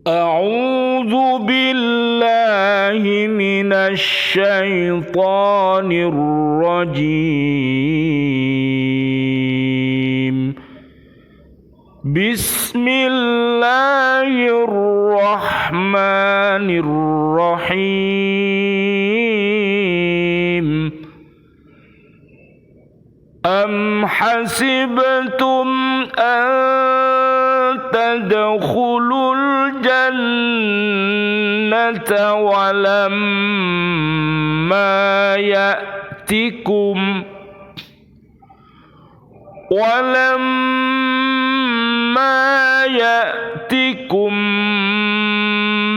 أعوذ بالله من الشيطان الرجيم بسم الله الرحمن الرحيم أم حسبتم أن تدخلوا الجنة ولما يأتكم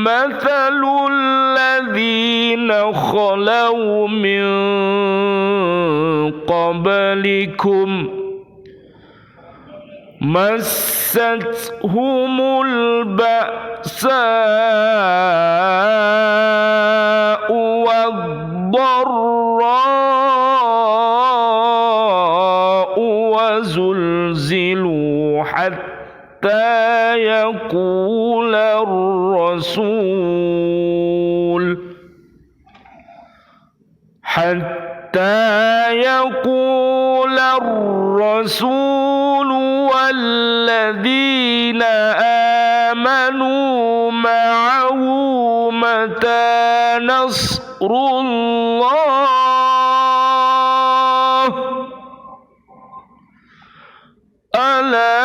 مثل الذين خلوا من قبلكم مستهم البأساء والضراء وزلزلوا حتى يقول الرسول والذين آمنوا معه متى نصر الله ألا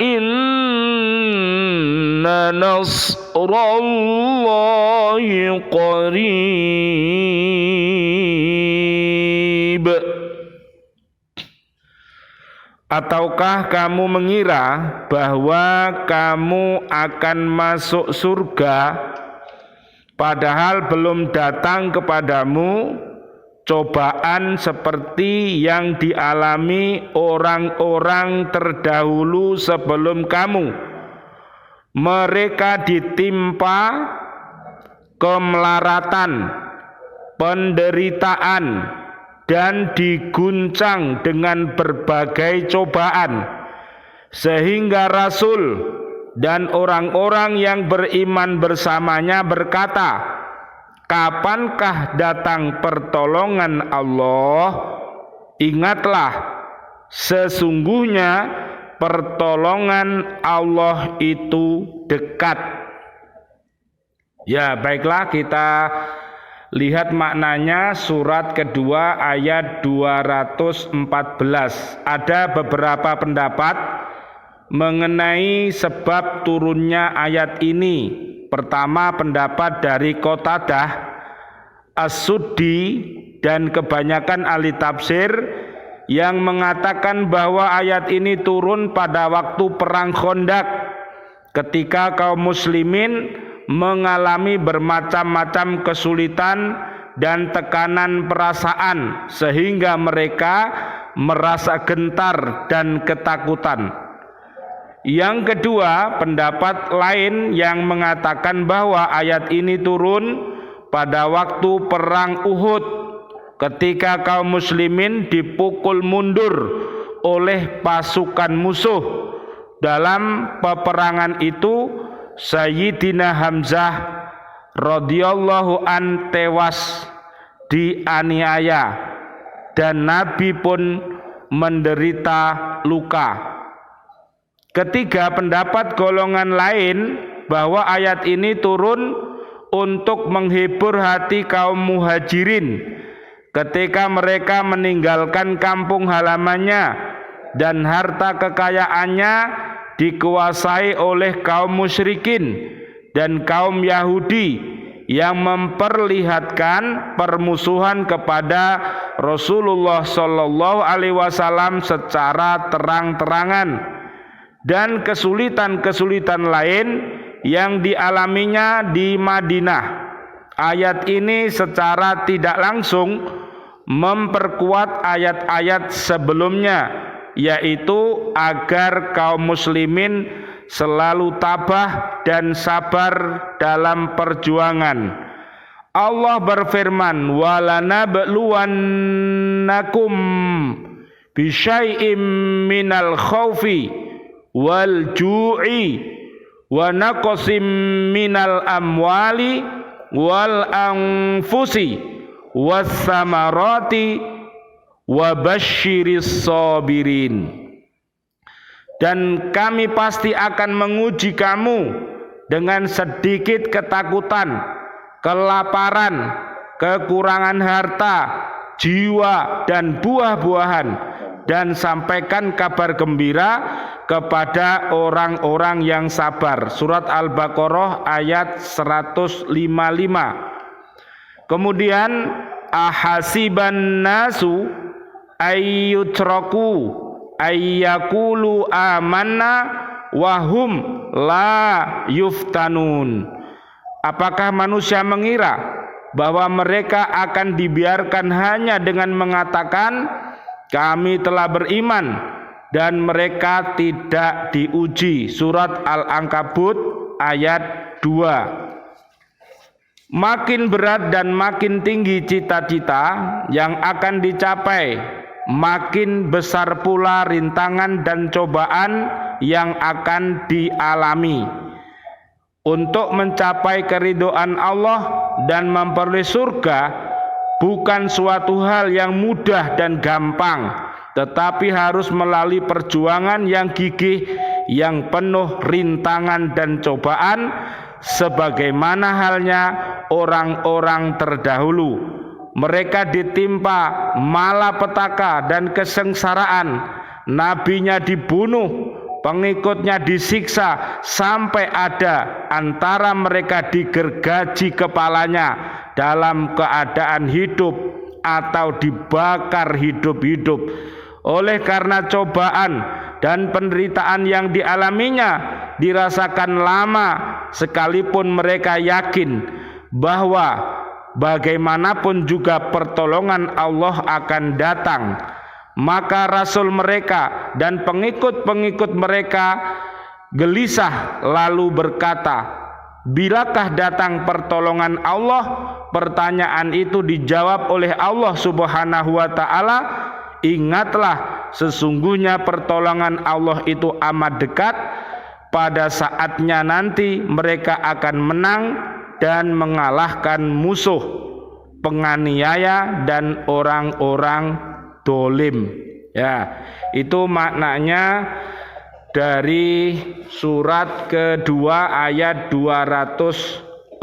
إن نصر الله قريب. Ataukah kamu mengira bahwa kamu akan masuk surga padahal belum datang kepadamu cobaan seperti yang dialami orang-orang terdahulu sebelum kamu? Mereka ditimpa kemelaratan, penderitaan, dan diguncang dengan berbagai cobaan, sehingga Rasul dan orang-orang yang beriman bersamanya berkata, kapankah datang pertolongan Allah? Ingatlah, sesungguhnya pertolongan Allah itu dekat. Ya, baiklah, kita lihat maknanya surat kedua ayat 214. Ada beberapa pendapat mengenai sebab turunnya ayat ini. Pertama, pendapat dari Qatadah, As-Suddi, dan kebanyakan ahli tafsir yang mengatakan bahwa ayat ini turun pada waktu perang Khandaq ketika kaum muslimin mengalami bermacam-macam kesulitan dan tekanan perasaan sehingga mereka merasa gentar dan ketakutan. Yang kedua, pendapat lain yang mengatakan bahwa ayat ini turun pada waktu perang Uhud ketika kaum muslimin dipukul mundur oleh pasukan musuh. Dalam peperangan itu Sayyidina Hamzah radhiyallahu an tewas dianiaya dan Nabi pun menderita luka. Ketiga, pendapat golongan lain bahwa ayat ini turun untuk menghibur hati kaum muhajirin ketika mereka meninggalkan kampung halamannya dan harta kekayaannya dikuasai oleh kaum musyrikin dan kaum Yahudi yang memperlihatkan permusuhan kepada Rasulullah Shallallahu Alaihi Wasallam secara terang-terangan, dan kesulitan-kesulitan lain yang dialaminya di Madinah. Ayat ini secara tidak langsung memperkuat ayat-ayat sebelumnya, yaitu agar kaum muslimin selalu tabah dan sabar dalam perjuangan. Allah berfirman, walanabluwannakum bisyai'im minal khaufi wal ju'i wa naqsim minal amwali wal anfusi was samarati wa basyiris sabirin. Dan kami pasti akan menguji kamu dengan sedikit ketakutan, kelaparan, kekurangan harta, jiwa dan buah-buahan, dan sampaikan kabar gembira kepada orang-orang yang sabar. Surat Al-Baqarah ayat 155. Kemudian ahasiban nasu ayyutraku ayyakulu amanna wahum la yuftanun. Apakah manusia mengira bahwa mereka akan dibiarkan hanya dengan mengatakan kami telah beriman dan mereka tidak diuji? Surat Al-Ankabut ayat 2. Makin berat dan makin tinggi cita-cita yang akan dicapai, makin besar pula rintangan dan cobaan yang akan dialami. Untuk mencapai keridhaan Allah dan memperoleh surga bukan suatu hal yang mudah dan gampang, tetapi harus melalui perjuangan yang gigih, yang penuh rintangan dan cobaan, sebagaimana halnya orang-orang terdahulu. Mereka ditimpa malapetaka dan kesengsaraan, nabinya dibunuh, pengikutnya disiksa, sampai ada antara mereka digergaji kepalanya dalam keadaan hidup atau dibakar hidup-hidup. Oleh karena cobaan dan penderitaan yang dialaminya dirasakan lama, sekalipun mereka yakin bahwa bagaimanapun juga pertolongan Allah akan datang, maka rasul mereka dan pengikut-pengikut mereka gelisah lalu berkata, bilakah datang pertolongan Allah? Pertanyaan itu dijawab oleh Allah Subhanahu wa ta'ala, ingatlah sesungguhnya pertolongan Allah itu amat dekat, pada saatnya nanti mereka akan menang dan mengalahkan musuh, penganiaya dan orang-orang dolim. Ya, itu maknanya dari surat kedua ayat 214.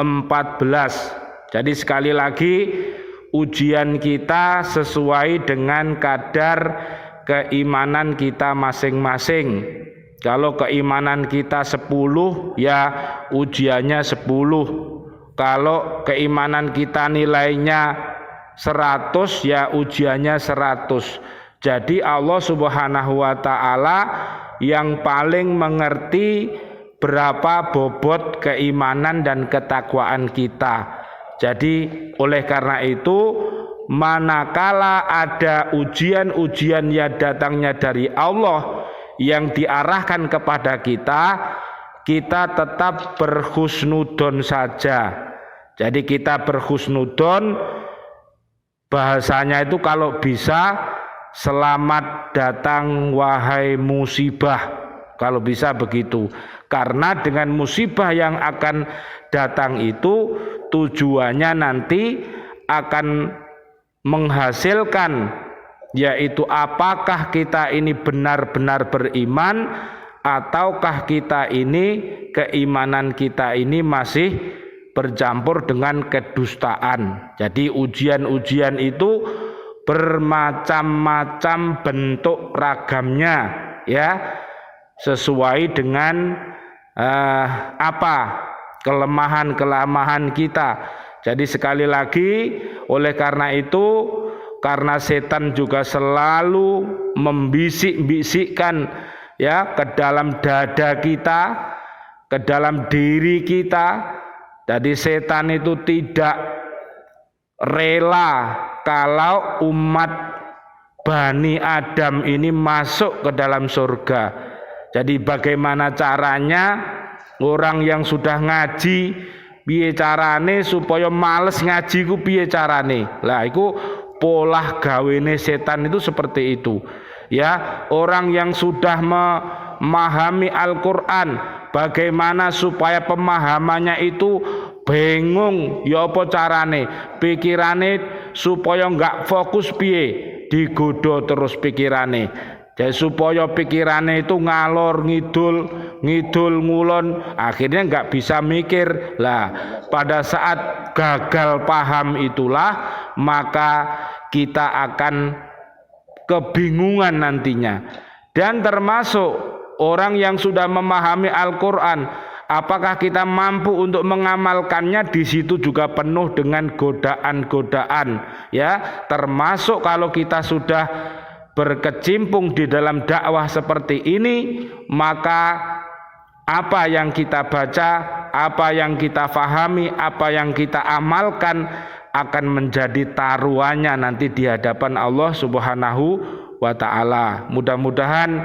Jadi sekali lagi, ujian kita sesuai dengan kadar keimanan kita masing-masing. Kalau keimanan kita 10, ya ujiannya 10. Kalau keimanan kita nilainya 100, ya ujiannya 100. Jadi Allah Subhanahu wa ta'ala yang paling mengerti berapa bobot keimanan dan ketakwaan kita. Jadi oleh karena itu, manakala ada ujian-ujian yang datangnya dari Allah yang diarahkan kepada kita, kita tetap berhusnudon saja. Jadi kita berhusnudon, bahasanya itu kalau bisa, selamat datang wahai musibah, kalau bisa begitu. Karena dengan musibah yang akan datang itu tujuannya nanti akan menghasilkan, yaitu apakah kita ini benar-benar beriman, ataukah kita ini, keimanan kita ini masih bercampur dengan kedustaan. Jadi ujian-ujian itu bermacam-macam bentuk ragamnya, ya, sesuai dengan kelemahan-kelemahan kita. Jadi sekali lagi, oleh karena itu, karena setan juga selalu membisik-bisikkan, ya, ke dalam dada kita, ke dalam diri kita. Jadi setan itu tidak rela kalau umat Bani Adam ini masuk ke dalam surga. Jadi bagaimana caranya orang yang sudah ngaji, piye carane supaya males ngaji ku piye carane? Lah iku pola gawene setan itu seperti itu. Ya, orang yang sudah memahami Al-Qur'an, bagaimana supaya pemahamannya itu bingung ya apa carane, pikirane supaya enggak fokus piye, digoda terus pikirane. Jadi supaya pikirannya itu ngalor ngidul ngulon, akhirnya nggak bisa mikir. Lah pada saat gagal paham itulah maka kita akan kebingungan nantinya. Dan termasuk orang yang sudah memahami Al-Quran, apakah kita mampu untuk mengamalkannya? Di situ juga penuh dengan godaan-godaan, ya. Termasuk kalau kita sudah berkecimpung di dalam dakwah seperti ini, maka apa yang kita baca, apa yang kita fahami, apa yang kita amalkan akan menjadi taruhannya nanti di hadapan Allah Subhanahu wa ta'ala. Mudah-mudahan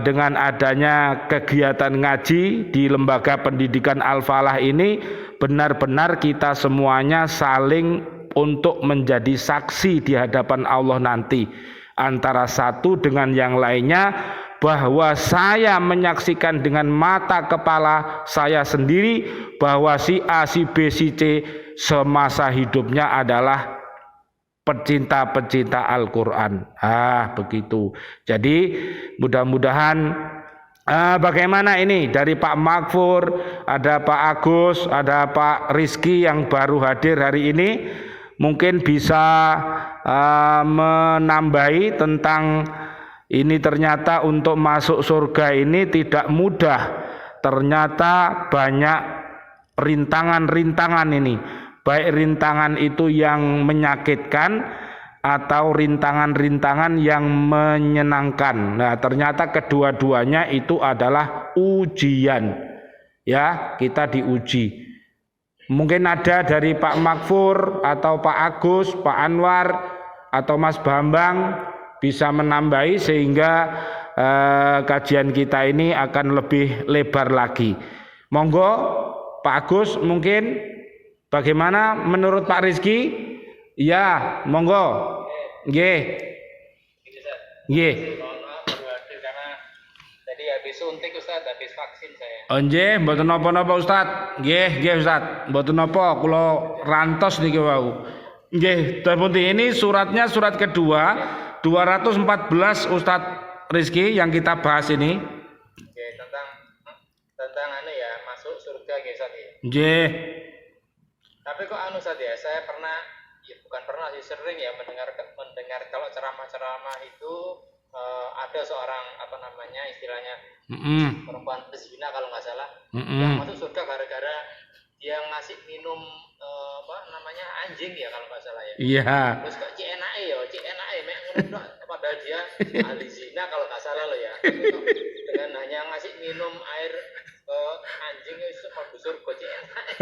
dengan adanya kegiatan ngaji di lembaga pendidikan Al-Falah ini, benar-benar kita semuanya saling untuk menjadi saksi di hadapan Allah nanti, antara satu dengan yang lainnya, bahwa saya menyaksikan dengan mata kepala saya sendiri bahwa si A, si B, si C semasa hidupnya adalah pecinta-pecinta Al-Quran. Begitu. Jadi mudah-mudahan bagaimana ini dari Pak Makfur, ada Pak Agus, ada Pak Rizky yang baru hadir hari ini, mungkin bisa menambahi tentang ini. Ternyata untuk masuk surga ini tidak mudah, ternyata banyak rintangan-rintangan ini, baik rintangan itu yang menyakitkan atau rintangan-rintangan yang menyenangkan. Nah, ternyata kedua-duanya itu adalah ujian, ya, kita diuji. Mungkin ada dari Pak Makfur atau Pak Agus, Pak Anwar atau Mas Bambang bisa menambahi sehingga kajian kita ini akan lebih lebar lagi. Monggo Pak Agus, mungkin bagaimana menurut Pak Rizky? Ya, monggo. Nggih. Nggih. Tadi habis suntik Ustaz, habis vaksin saya. Oh nggih, mboten napa-napa Ustaz. Nggih Ustaz, mboten napa, kula rantos niki wau. Nggih, Dapunti, ini suratnya surat kedua 214 Ustaz Rizky yang kita bahas ini. Nggih, tentang ya, masuk surga nggih Ustaz ya. Nggih. Tapi kok Ustaz ya, saya pernah, ya bukan pernah sih, sering ya mendengar kalau ceramah-ceramah itu ada seorang istilahnya perempuan pezina kalau nggak salah, yang masuk surga gara-gara dia ngasih minum anjing ya kalau nggak salah ya. Iya. Terus kok cek enake mek ngono padahal dia ahli zina kalau nggak salah loh ya. Dengan hanya ngasih minum air ke anjing itu mlebu surga cek enake.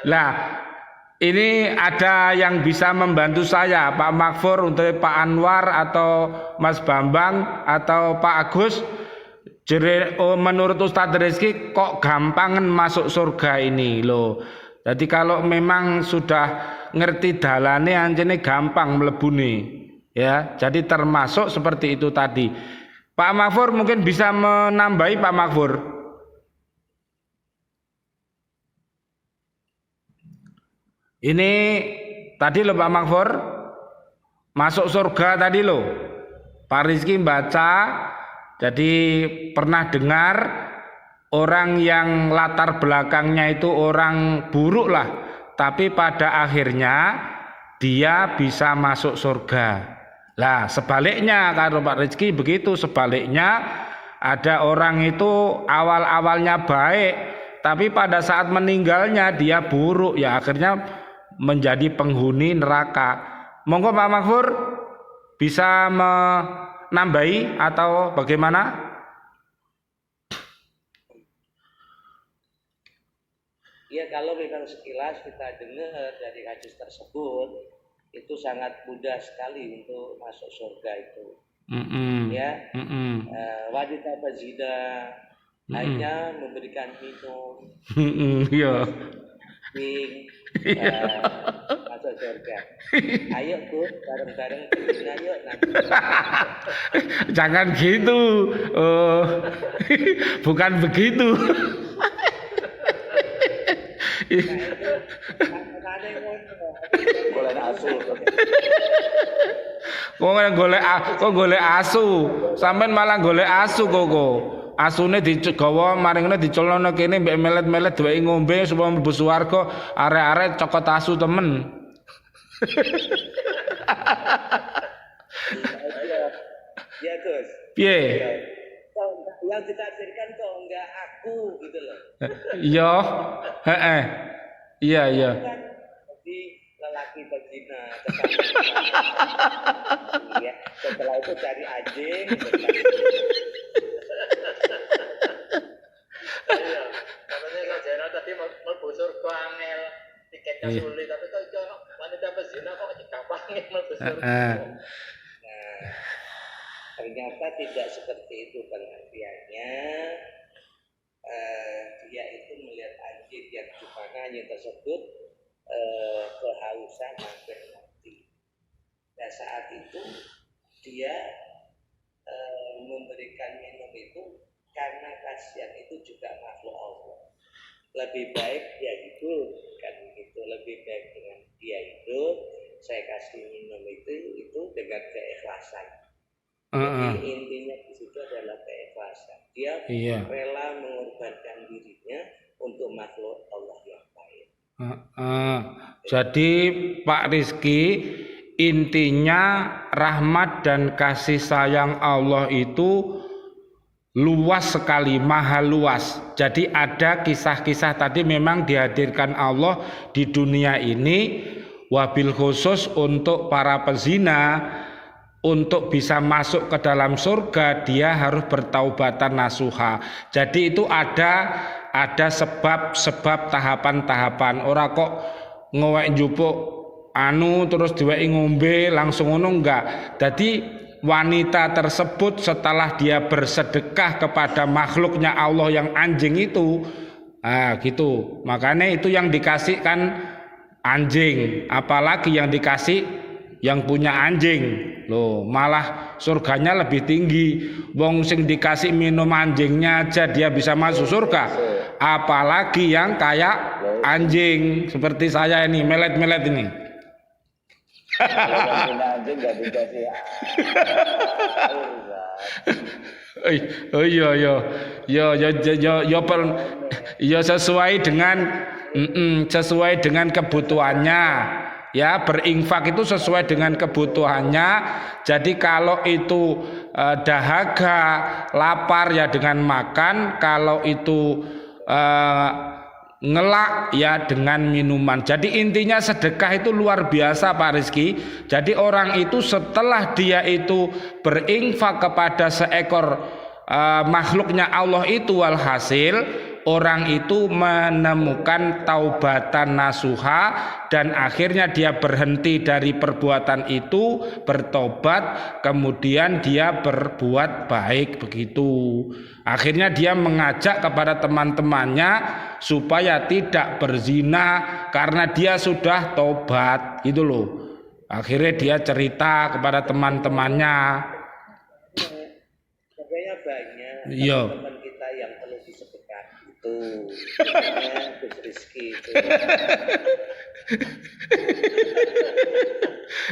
Lah ini ada yang bisa membantu saya, Pak Makfur, untuk Pak Anwar atau Mas Bambang atau Pak Agus. Jadi menurut Ustadz Rizky kok gampangan masuk surga ini loh. Jadi kalau memang sudah ngerti dalane anjene gampang mlebune, ya. Jadi termasuk seperti itu tadi. Pak Makfur mungkin bisa menambahi, Pak Makfur. Ini tadi loh Pak Makfur, masuk surga tadi loh. Pak Rizky baca, jadi pernah dengar orang yang latar belakangnya itu orang buruk lah, tapi pada akhirnya dia bisa masuk surga. Lah sebaliknya kalau Pak Rizky begitu, sebaliknya ada orang itu awal-awalnya baik, tapi pada saat meninggalnya dia buruk, ya akhirnya menjadi penghuni neraka. Monggo Pak Makfur bisa menambahi atau bagaimana? Ya, kalau memang sekilas kita dengar dari hadis tersebut, itu sangat mudah sekali untuk masuk surga itu. Ya, wanita berzina hanya memberikan minum, Iya. masuk surga. Ayo Bu, bareng-bareng berzina yuk nanti. Jangan gitu. Oh. Bukan begitu. Golek asu. Kok golek asu. Sampeyan malah golek asu kok. Asune digawa maringane diculno kene mbek melet-melet duweke ngombe supaya mlebu swarga, arek-arek cokot asu temen. Ya Gus. Piye? Yang ditafsirkan kok enggak aku gitu loh. Iya. Heeh. Iya. Jadi lelaki berzina. Ya, setelah itu cari anjing. Iya, katanya Kak Jena tadi mlebu surga angel, tiketnya sulit, tapi kalau wanita pezina kok digampangin mlebu surga. Nah, ternyata tidak seperti itu pengertiannya. Dia itu melihat anjing yang di mana anjing tersebut kehausan hampir mati. Nah saat itu dia memberikan minum itu karena kasihan itu juga makhluk Allah. Lebih baik dia hidup kan gitu, lebih baik dengan dia hidup saya kasih minum itu dengan keikhlasan. Jadi intinya di situ adalah keikhlasan. Dia rela mengorbankan dirinya untuk makhluk Allah yang baik. Jadi Pak Rizky, intinya rahmat dan kasih sayang Allah itu luas sekali, maha luas. Jadi ada kisah-kisah tadi memang dihadirkan Allah di dunia ini, wabil khusus untuk para pezina. Untuk bisa masuk ke dalam surga dia harus bertaubatan nasuha. Jadi itu ada sebab-sebab tahapan-tahapan. Ora kok ngowek njupuk terus diweki ngombe langsung ngono enggak. Jadi wanita tersebut setelah dia bersedekah kepada makhluknya Allah yang anjing itu, gitu. Makanya itu yang dikasihkan anjing, apalagi yang dikasih yang punya anjing. Loh, malah surganya lebih tinggi. Wong sing dikasih minum anjingnya aja dia bisa masuk surga. Apalagi yang kayak anjing seperti saya ini, melet-melet ini. Anjing enggak dikasih. Sesuai dengan kebutuhannya. Ya, berinfak itu sesuai dengan kebutuhannya. Jadi kalau itu dahaga, lapar ya dengan makan. Kalau itu ngelak ya dengan minuman. Jadi intinya sedekah itu luar biasa Pak Rizky. Jadi orang itu setelah dia itu berinfak kepada seekor makhluknya Allah itu, walhasil orang itu menemukan taubatan nasuha dan akhirnya dia berhenti dari perbuatan itu, bertobat, kemudian dia berbuat baik begitu. Akhirnya dia mengajak kepada teman-temannya supaya tidak berzina karena dia sudah tobat gitu loh. Akhirnya dia cerita kepada teman-temannya. Makanya banyak Iya. teman kita yang perlu disedekah itu. Gus Rizky itu.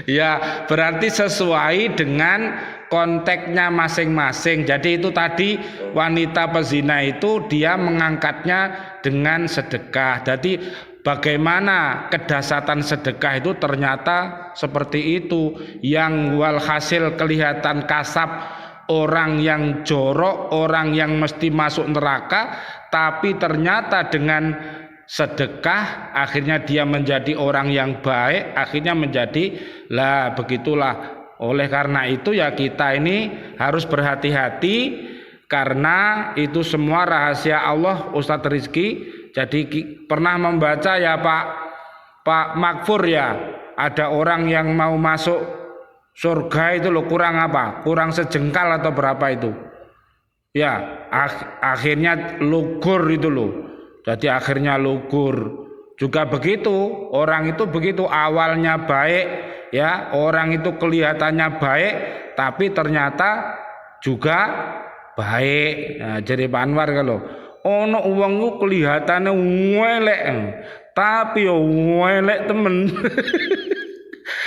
Ya, berarti sesuai dengan konteksnya masing-masing. Jadi itu tadi wanita pezina itu dia mengangkatnya dengan sedekah. Jadi bagaimana kedahsyatan sedekah itu ternyata seperti itu. Yang walhasil kelihatan kasab orang yang jorok, orang yang mesti masuk neraka, tapi ternyata dengan sedekah akhirnya dia menjadi orang yang baik, akhirnya menjadi begitulah. Oleh karena itu ya kita ini harus berhati-hati karena itu semua rahasia Allah Ustadz Rizky. Jadi pernah membaca ya Pak Makfur ya, ada orang yang mau masuk surga itu loh, kurang apa? Kurang sejengkal atau berapa itu? Ya, akhirnya lugur itu loh. Jadi akhirnya lugur. juga begitu. Orang itu begitu, awalnya baik ya, orang itu kelihatannya baik tapi ternyata juga baik. Nah, jadi Pak Anwar kalau ono wong ku kelihatannya welek tapi yo welek temen.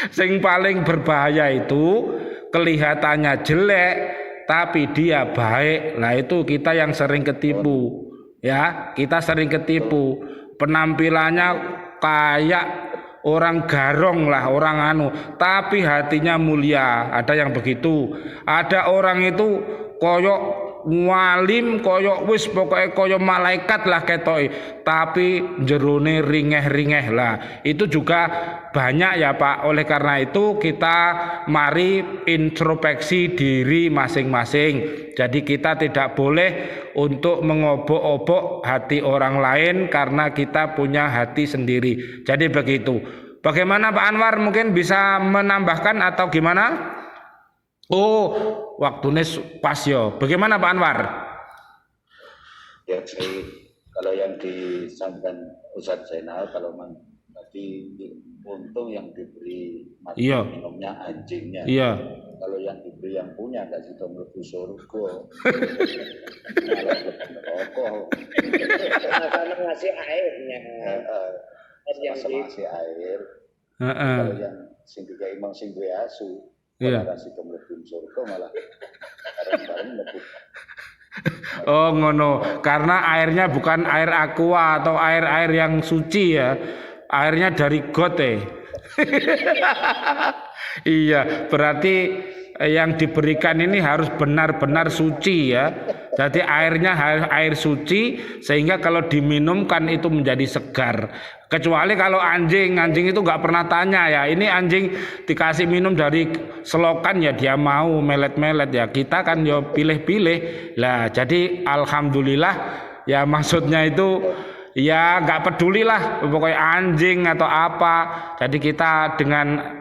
Sing paling berbahaya itu kelihatannya jelek tapi dia baik. Nah itu kita yang sering ketipu ya, kita sering ketipu. Penampilannya kayak orang garong lah, orang anu, tapi hatinya mulia. Ada yang begitu. Ada orang itu koyok walim, koyok wis pokoknya koyok malaikat lah ketoke, tapi jerone ringeh-ringeh lah. Itu juga banyak ya Pak. Oleh karena itu kita mari introspeksi diri masing-masing. Jadi kita tidak boleh untuk mengobok-obok hati orang lain karena kita punya hati sendiri. Jadi begitu. Bagaimana Pak Anwar, mungkin bisa menambahkan atau gimana? Oh, waktunya pas yo. Bagaimana Pak Anwar? Ya, kalau yang disampaikan Ustadz Zainal, kalau nanti untung yang diberi makan minumnya anjingnya. Iya. Kalau yang diberi yang punya nggak situ mlebu surga. Malah rokok. Sama ngasih airnya. Sama ngasih air. Kalau yang sing dikai imam sing duwe asu. Iya. Kasih mlebu surga malah bareng-bareng mlebu. Oh ngono, karena airnya bukan air aqua atau air yang suci ya, airnya dari got Iya, berarti yang diberikan ini harus benar-benar suci ya. Jadi airnya air suci sehingga kalau diminumkan itu menjadi segar. Kecuali kalau anjing itu nggak pernah tanya ya. Ini anjing dikasih minum dari selokan ya dia mau melet-melet ya. Kita kan ya pilih-pilih. Lah jadi alhamdulillah ya, maksudnya itu ya nggak peduli lah pokoknya anjing atau apa. Jadi kita dengan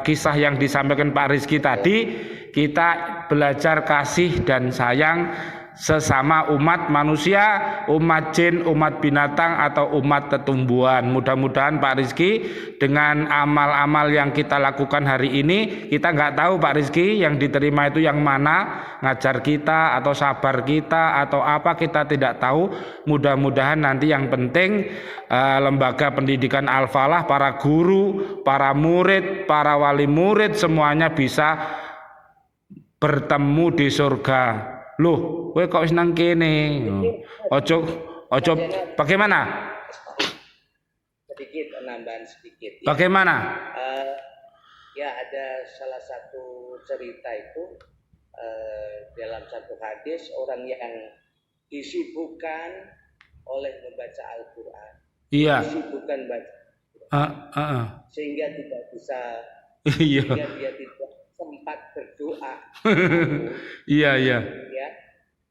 kisah yang disampaikan Pak Rizky tadi, kita belajar kasih dan sayang sesama umat manusia, umat jin, umat binatang atau umat tetumbuhan. Mudah-mudahan Pak Rizky dengan amal-amal yang kita lakukan hari ini, kita nggak tahu Pak Rizky yang diterima itu yang mana, ngajar kita atau sabar kita atau apa, kita tidak tahu. Mudah-mudahan nanti yang penting lembaga pendidikan Al-Falah, para guru, para murid, para wali murid semuanya bisa bertemu di surga. Loh, kowe kok wis nang kene? Ojo bagaimana? Sedikit penambahan sedikit. Ya. Bagaimana? Ya ada salah satu cerita itu dalam satu hadis, orang yang disibukkan oleh membaca Al-Quran. Iya. Disibukkan baca sehingga tidak bisa, sehingga dia tidak sempat berdoa. Iya. Ya,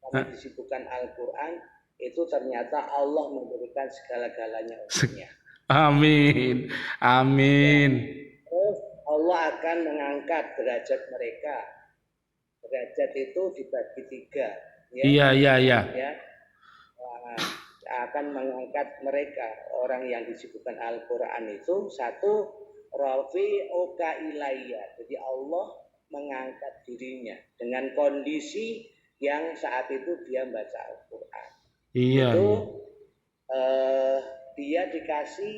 karena disibukkan Al-Quran itu ternyata Allah memberikan segala-galanya untuknya. Amin. Ya. Terus Allah akan mengangkat derajat mereka. Derajat itu dibagi 3. Ya. Iya. Ya. Akan mengangkat mereka, orang yang disibukkan Al-Quran itu, satu, rafi'uka ilayya. Jadi Allah mengangkat dirinya dengan kondisi yang saat itu dia membaca Al-Quran. Iya. Itu dia dikasih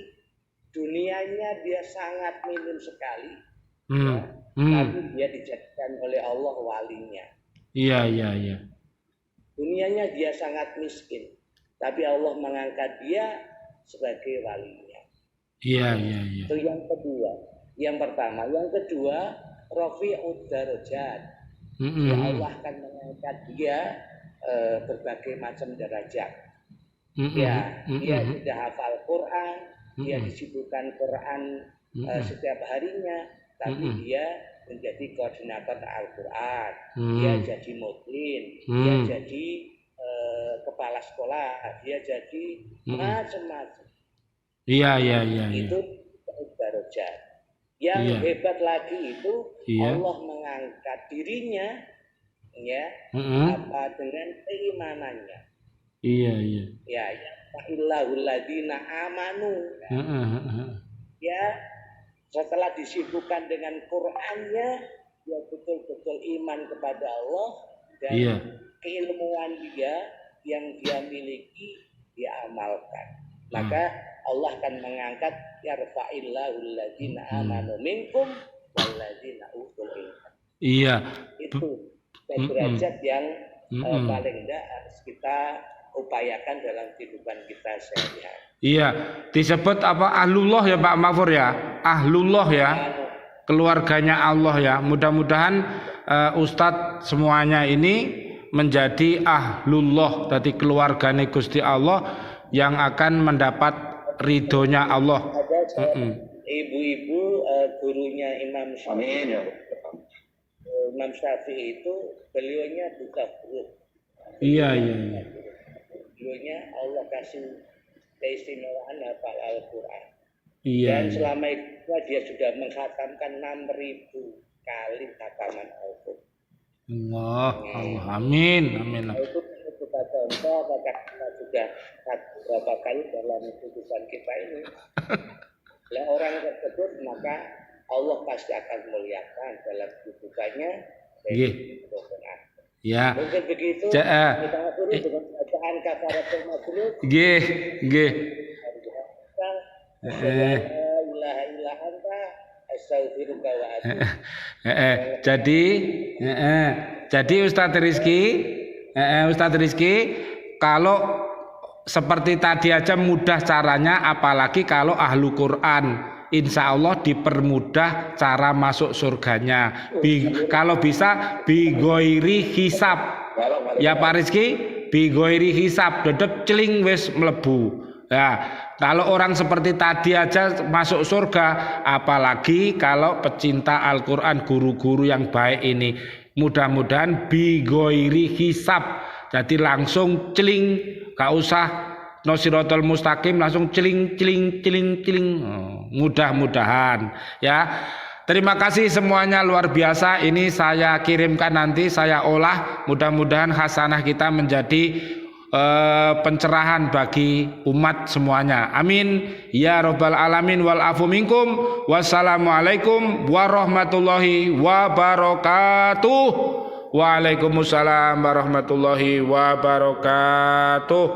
dunianya, dia sangat minim sekali. Tapi dia dijadikan oleh Allah walinya. Iya. Dunianya dia sangat miskin, tapi Allah mengangkat dia sebagai walinya. Iya. Itu yang kedua. Yang pertama. Yang kedua, rafi'ud darajat. Ya Allah akan mengangkat dia berbagai macam derajat. Ya, dia sudah hafal Quran, dia disibukkan Quran setiap harinya, tapi dia menjadi koordinator Al-Quran, dia jadi mukmin, dia jadi kepala sekolah, dia jadi macam-macam. Iya. Itu darajat. Yang hebat lagi itu Allah mengangkat dirinya, ya, apa dengan keimanannya. Iya. Ya, illahul ladzina amanu. Ya, setelah disibukkan dengan Qur'annya, dia betul-betul iman kepada Allah dan keilmuan dia yang dia miliki dia amalkan. Maka Allah akan mengangkat yarfa'illahul ladzina amanu minkum wal ladzina utul ilma. Iya. Itu derajat yang paling tidak harus kita upayakan dalam kehidupan kita sehari-hari. Iya, disebut apa ahlullah ya Pak Mahfur ya, ahlullah ya, keluarganya Allah ya. Mudah-mudahan Ustadz semuanya ini menjadi ahlullah, tadi keluarganya Gusti Allah yang akan mendapat ridhonya Allah. Ibu-ibu gurunya Imam Syafi'i. Imam Syafi'i itu beliaunya buka huruf. Iya. Beliaunya Allah kasih keistimewaan hafal Al-Quran. Iya. Dan selama itu dia sudah menghatamkan 6.000 kali hataman Al-Quran. Allah, amin. Itu kita contoh, apakah kita sudah berapa kali dalam kehidupan kita ini. Nah, orang tersebut maka Allah pasti akan muliakan dalam kehidupannya. Ya. Mungkin begitu. Kita akhiri dengan bacaan kafaratul majlis. ilaha illa anta astaghfiruka wa atubu. Jadi Ustadz Rizky, kalau seperti tadi aja mudah caranya, apalagi kalau ahlu Quran, insya Allah dipermudah cara masuk surganya. Kalau bisa bigoiri hisab, ya Pak Rizky, bigoiri hisab, dedep celing wes melebu. Ya, kalau orang seperti tadi aja masuk surga, apalagi kalau pecinta Al-Quran, guru-guru yang baik ini. Mudah-mudahan bigoiri hisab, jadi langsung celing, gak usah nosirotol mustaqim, langsung celing. Mudah-mudahan ya. Terima kasih semuanya, luar biasa. Ini saya kirimkan nanti, saya olah. Mudah-mudahan hasanah kita menjadi pencerahan bagi umat semuanya. Amin ya robbal alamin wal afu minkum. Wassalamualaikum warahmatullahi wabarakatuh. Waalaikumsalam warahmatullahi wabarakatuh.